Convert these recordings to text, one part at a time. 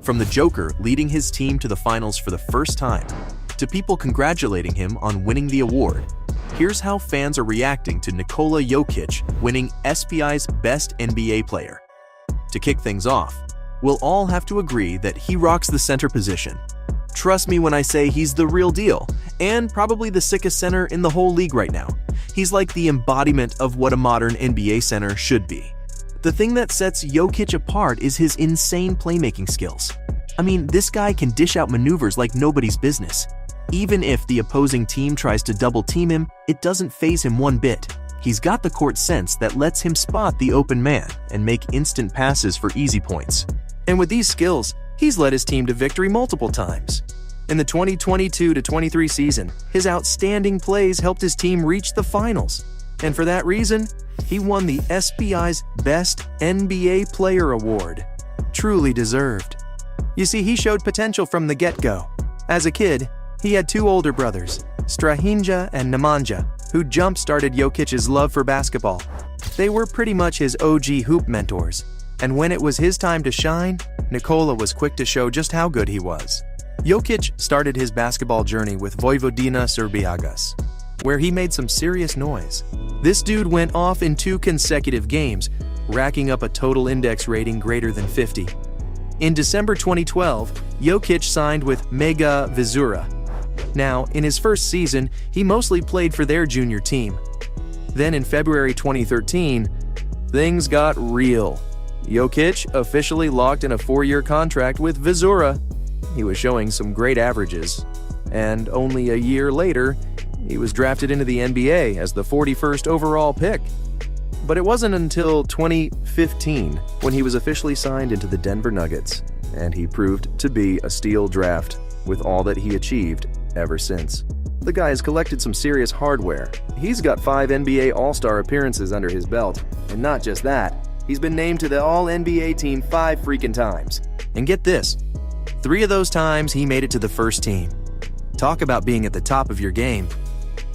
From the Joker leading his team to the finals for the first time, to people congratulating him on winning the award, here's how fans are reacting to Nikola Jokic winning ESPY'S Best NBA Player. To kick things off, we'll all have to agree that he rocks the center position. Trust me when I say he's the real deal, and probably the sickest center in the whole league right now. He's like the embodiment of what a modern NBA center should be. The thing that sets Jokic apart is his insane playmaking skills. I mean, this guy can dish out maneuvers like nobody's business. Even if the opposing team tries to double-team him, it doesn't faze him one bit. He's got the court sense that lets him spot the open man and make instant passes for easy points. And with these skills, he's led his team to victory multiple times. In the 2022-23 season, his outstanding plays helped his team reach the finals. And for that reason, he won the ESPY'S Best NBA Player Award. Truly deserved. You see, he showed potential from the get-go. As a kid, he had two older brothers, Strahinja and Nemanja, who jump-started Jokic's love for basketball. They were pretty much his OG hoop mentors. And when it was his time to shine, Nikola was quick to show just how good he was. Jokic started his basketball journey with Vojvodina Srbijagas, where he made some serious noise. This dude went off in 2 consecutive games, racking up a total index rating greater than 50. In December 2012, Jokic signed with Mega Vizura. Now, in his first season, he mostly played for their junior team. Then in February 2013, things got real. Jokic officially locked in a 4-year contract with Vizura. He was showing some great averages. And only a year later, he was drafted into the NBA as the 41st overall pick. But it wasn't until 2015 when he was officially signed into the Denver Nuggets, and he proved to be a steal draft with all that he achieved ever since. The guy has collected some serious hardware. He's got 5 NBA All-Star appearances under his belt, and not just that, he's been named to the All-NBA team 5 freaking times. And get this, 3 of those times he made it to the first team. Talk about being at the top of your game.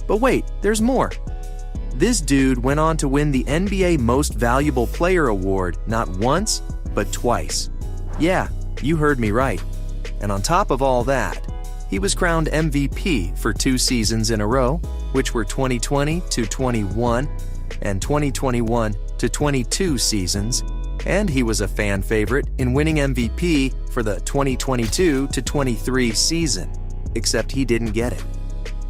But wait, there's more. This dude went on to win the NBA Most Valuable Player Award not once, but twice. Yeah, you heard me right. And on top of all that, he was crowned MVP for 2 seasons in a row, which were 2020-21 and 2021-22 seasons, and he was a fan favorite in winning MVP for the 2022-23 season, except he didn't get it.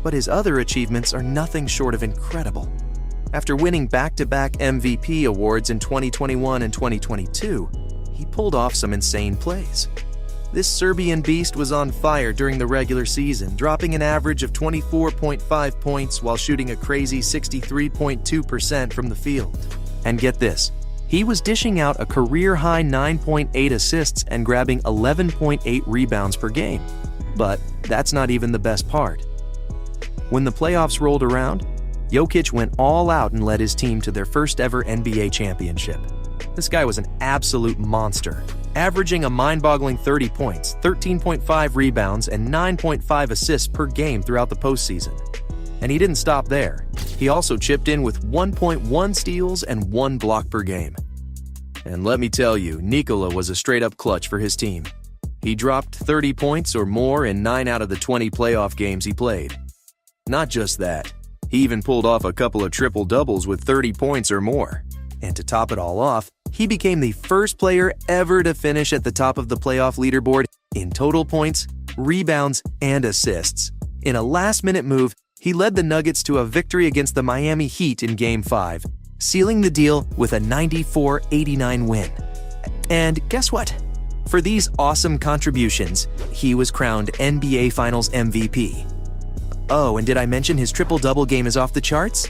But his other achievements are nothing short of incredible. After winning back-to-back MVP awards in 2021 and 2022, he pulled off some insane plays. This Serbian beast was on fire during the regular season, dropping an average of 24.5 points while shooting a crazy 63.2% from the field. And get this, he was dishing out a career-high 9.8 assists and grabbing 11.8 rebounds per game. But that's not even the best part. When the playoffs rolled around, Jokic went all out and led his team to their first ever NBA championship. This guy was an absolute monster, averaging a mind-boggling 30 points, 13.5 rebounds, and 9.5 assists per game throughout the postseason. And he didn't stop there. He also chipped in with 1.1 steals and 1 block per game. And let me tell you, Nikola was a straight-up clutch for his team. He dropped 30 points or more in 9 out of the 20 playoff games he played. Not just that, he even pulled off a couple of triple-doubles with 30 points or more. And to top it all off, he became the first player ever to finish at the top of the playoff leaderboard in total points, rebounds, and assists. In a last-minute move, he led the Nuggets to a victory against the Miami Heat in Game 5, sealing the deal with a 94-89 win. And guess what? For these awesome contributions, he was crowned NBA Finals MVP. Oh, and did I mention his triple-double game is off the charts?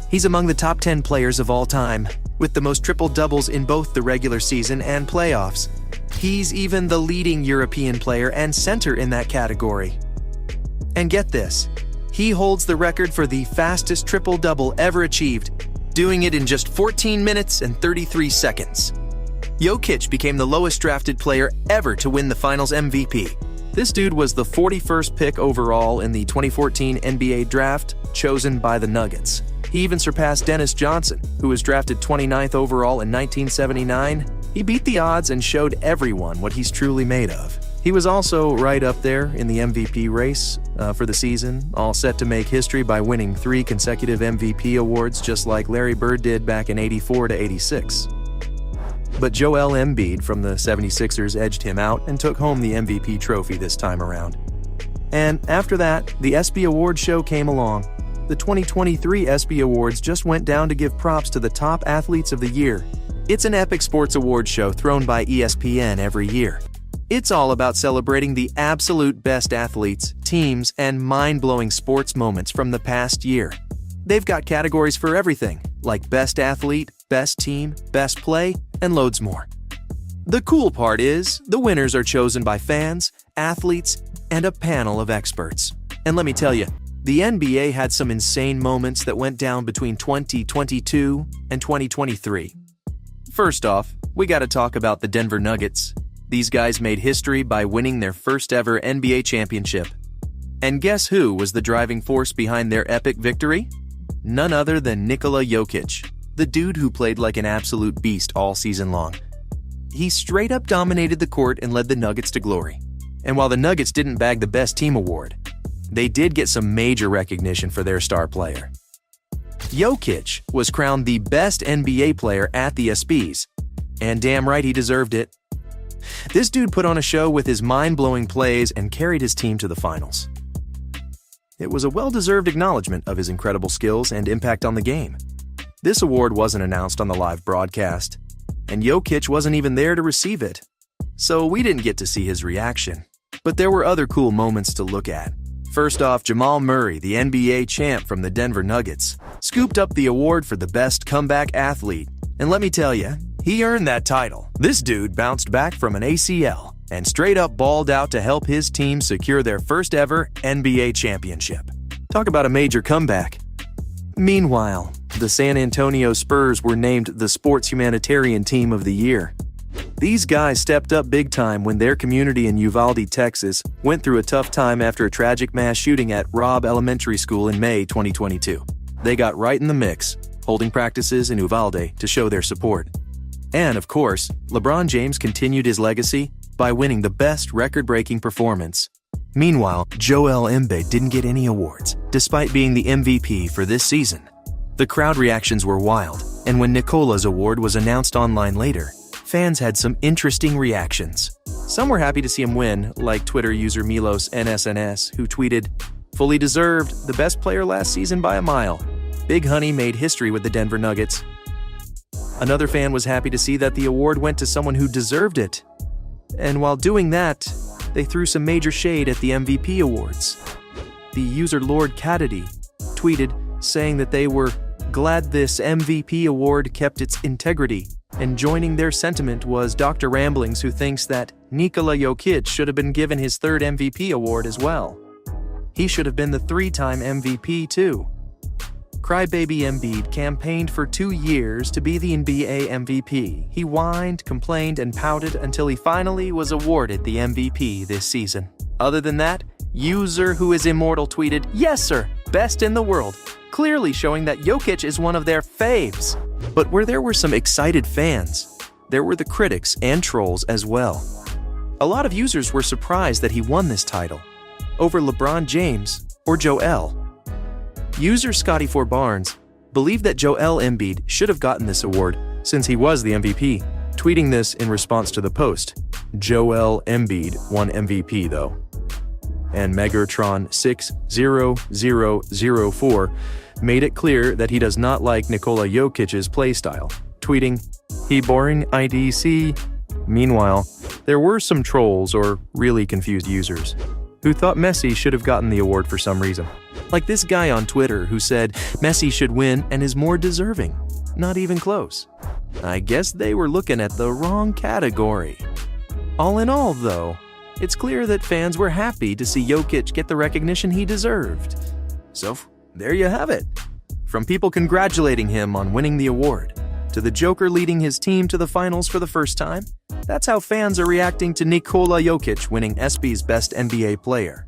He's among the top 10 players of all time, with the most triple-doubles in both the regular season and playoffs. He's even the leading European player and center in that category. And get this, he holds the record for the fastest triple-double ever achieved, doing it in just 14 minutes and 33 seconds. Jokic became the lowest drafted player ever to win the Finals MVP. This dude was the 41st pick overall in the 2014 NBA draft, chosen by the Nuggets. He even surpassed Dennis Johnson, who was drafted 29th overall in 1979. He beat the odds and showed everyone what he's truly made of. He was also right up there in the MVP race for the season, all set to make history by winning 3 consecutive MVP awards just like Larry Bird did back in '84 to '86. But Joel Embiid from the 76ers edged him out and took home the MVP trophy this time around. And after that, the ESPY Awards show came along. The 2023 ESPY Awards just went down to give props to the top athletes of the year. It's an epic sports award show thrown by ESPN every year. It's all about celebrating the absolute best athletes, teams, and mind-blowing sports moments from the past year. They've got categories for everything, like Best Athlete, Best Team, Best Play, and loads more. The cool part is, the winners are chosen by fans, athletes, and a panel of experts. And let me tell you, the NBA had some insane moments that went down between 2022 and 2023. First off, we gotta talk about the Denver Nuggets. These guys made history by winning their first ever NBA championship. And guess who was the driving force behind their epic victory? None other than Nikola Jokic, the dude who played like an absolute beast all season long. He straight up dominated the court and led the Nuggets to glory. And while the Nuggets didn't bag the Best Team award, they did get some major recognition for their star player. Jokic was crowned the best NBA player at the ESPY'S, and damn right he deserved it. This dude put on a show with his mind-blowing plays and carried his team to the finals. It was a well-deserved acknowledgement of his incredible skills and impact on the game. This award wasn't announced on the live broadcast, and Jokic wasn't even there to receive it, so we didn't get to see his reaction. But there were other cool moments to look at. First off, Jamal Murray, the NBA champ from the Denver Nuggets, scooped up the award for the best comeback athlete, and let me tell you, he earned that title. This dude bounced back from an ACL and straight up balled out to help his team secure their first ever NBA championship. Talk about a major comeback. Meanwhile, the San Antonio Spurs were named the Sports Humanitarian Team of the Year. These guys stepped up big time when their community in Uvalde, Texas, went through a tough time after a tragic mass shooting at Robb Elementary School in May 2022. They got right in the mix, holding practices in Uvalde to show their support. And of course, LeBron James continued his legacy by winning the best record-breaking performance. Meanwhile, Joel Embiid didn't get any awards, despite being the MVP for this season. The crowd reactions were wild, and when Nikola's award was announced online later, fans had some interesting reactions. Some were happy to see him win, like Twitter user Milos NSNS, who tweeted, "Fully deserved, the best player last season by a mile. Big Honey made history with the Denver Nuggets." Another fan was happy to see that the award went to someone who deserved it. And while doing that, they threw some major shade at the MVP awards. The user Lord Cadity tweeted saying that they were glad this MVP award kept its integrity, and joining their sentiment was Dr. Ramblings, who thinks that Nikola Jokic should have been given his 3rd MVP award as well. He should have been the 3-time MVP too. Crybaby Embiid campaigned for 2 years to be the NBA MVP. He whined, complained, and pouted until he finally was awarded the MVP this season. Other than that, user who is immortal tweeted, "Yes sir, best in the world," clearly showing that Jokic is one of their faves. But where there were some excited fans, there were the critics and trolls as well. A lot of users were surprised that he won this title over LeBron James or Joel. User Scotty4Barnes believed that Joel Embiid should have gotten this award since he was the MVP, tweeting this in response to the post. Joel Embiid won MVP though. And Megatron60004 made it clear that he does not like Nikola Jokic's playstyle, tweeting, "He boring IDC." Meanwhile, there were some trolls or really confused users who thought Messi should have gotten the award for some reason. Like this guy on Twitter who said Messi should win and is more deserving. Not even close. I guess they were looking at the wrong category. All in all, though, it's clear that fans were happy to see Jokic get the recognition he deserved. So, there you have it. From people congratulating him on winning the award, to the Joker leading his team to the finals for the first time, that's how fans are reacting to Nikola Jokic winning ESPY'S Best NBA Player.